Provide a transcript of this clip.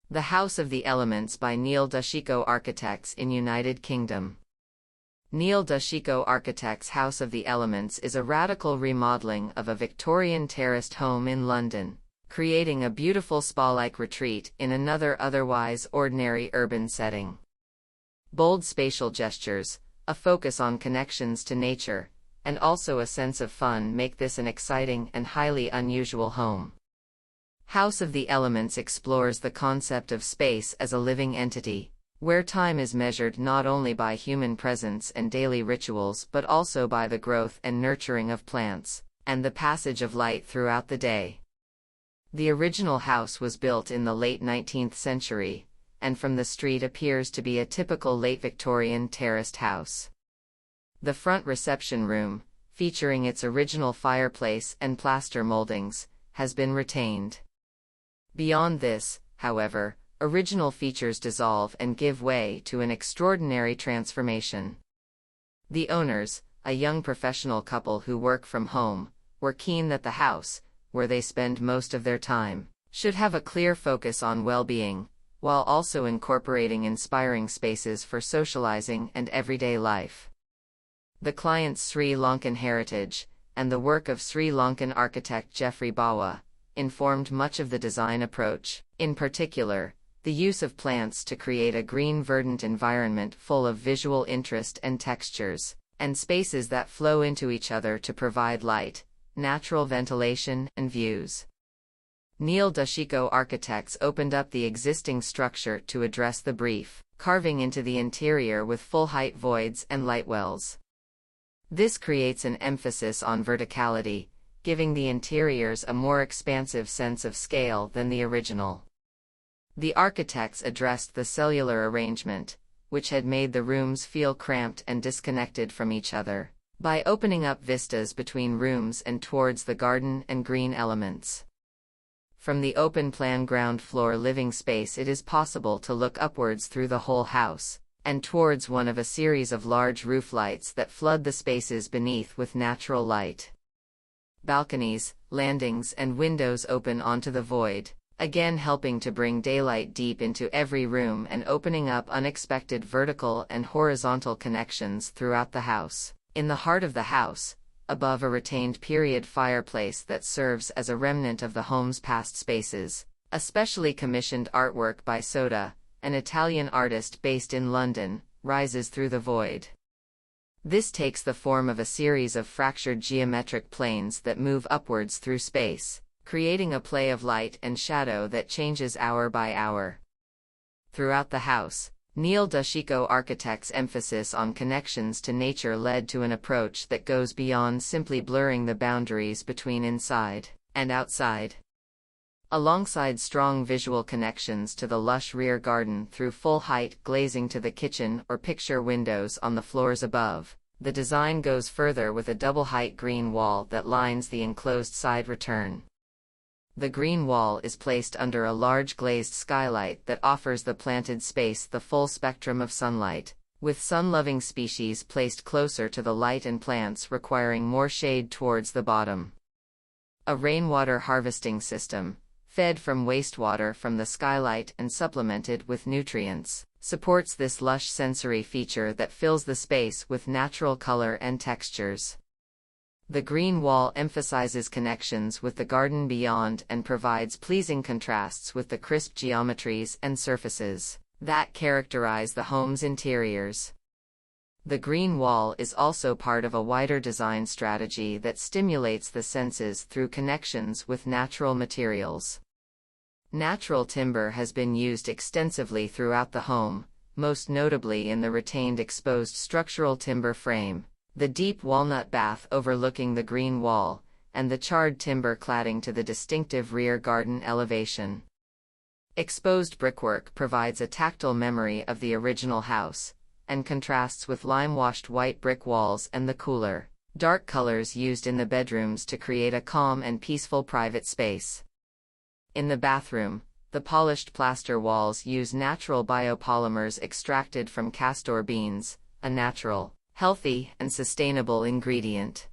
The House of the Elements by Dusheiko Architects in United Kingdom. Dusheiko Architects House of the Elements is a radical remodeling of a Victorian terraced home in London, creating a beautiful spa-like retreat in another otherwise ordinary urban setting. Bold spatial gestures, a focus on connections to nature, and also a sense of fun make this an exciting and highly unusual home. House of the Elements explores the concept of space as a living entity, where time is measured not only by human presence and daily rituals but also by the growth and nurturing of plants, and the passage of light throughout the day. The original house was built in the late 19th century, and from the street appears to be a typical late-Victorian terraced house. The front reception room, featuring its original fireplace and plaster mouldings, has been retained. Beyond this, however, original features dissolve and give way to an extraordinary transformation. The owners, a young professional couple who work from home, were keen that the house, where they spend most of their time, should have a clear focus on well-being, while also incorporating inspiring spaces for socializing and everyday life. The client's Sri Lankan heritage, and the work of Sri Lankan architect Geoffrey Bawa, informed much of the design approach, in particular, the use of plants to create a green verdant environment full of visual interest and textures, and spaces that flow into each other to provide light, natural ventilation, and views. Dusheiko Architects opened up the existing structure to address the brief, carving into the interior with full-height voids and light wells. This creates an emphasis on verticality, giving the interiors a more expansive sense of scale than the original. The architects addressed the cellular arrangement, which had made the rooms feel cramped and disconnected from each other, by opening up vistas between rooms and towards the garden and green elements. From the open-plan ground floor living space it is possible to look upwards through the whole house, and towards one of a series of large roof lights that flood the spaces beneath with natural light. Balconies, landings and windows open onto the void, again helping to bring daylight deep into every room and opening up unexpected vertical and horizontal connections throughout the house. In the heart of the house, above a retained period fireplace that serves as a remnant of the home's past spaces, a specially commissioned artwork by Soda, an Italian artist based in London, rises through the void. This takes the form of a series of fractured geometric planes that move upwards through space, creating a play of light and shadow that changes hour by hour. Throughout the house, Dusheiko Architects' emphasis on connections to nature led to an approach that goes beyond simply blurring the boundaries between inside and outside. Alongside strong visual connections to the lush rear garden through full-height glazing to the kitchen or picture windows on the floors above, the design goes further with a double-height green wall that lines the enclosed side return. The green wall is placed under a large glazed skylight that offers the planted space the full spectrum of sunlight, with sun-loving species placed closer to the light and plants requiring more shade towards the bottom. A rainwater harvesting system, fed from wastewater from the skylight and supplemented with nutrients, supports this lush sensory feature that fills the space with natural color and textures. The green wall emphasizes connections with the garden beyond and provides pleasing contrasts with the crisp geometries and surfaces that characterize the home's interiors. The green wall is also part of a wider design strategy that stimulates the senses through connections with natural materials. Natural timber has been used extensively throughout the home, most notably in the retained exposed structural timber frame, the deep walnut bath overlooking the green wall, and the charred timber cladding to the distinctive rear garden elevation. Exposed brickwork provides a tactile memory of the original house, and contrasts with lime-washed white brick walls and the cooler, dark colors used in the bedrooms to create a calm and peaceful private space. In the bathroom, the polished plaster walls use natural biopolymers extracted from castor beans, a natural, healthy, and sustainable ingredient.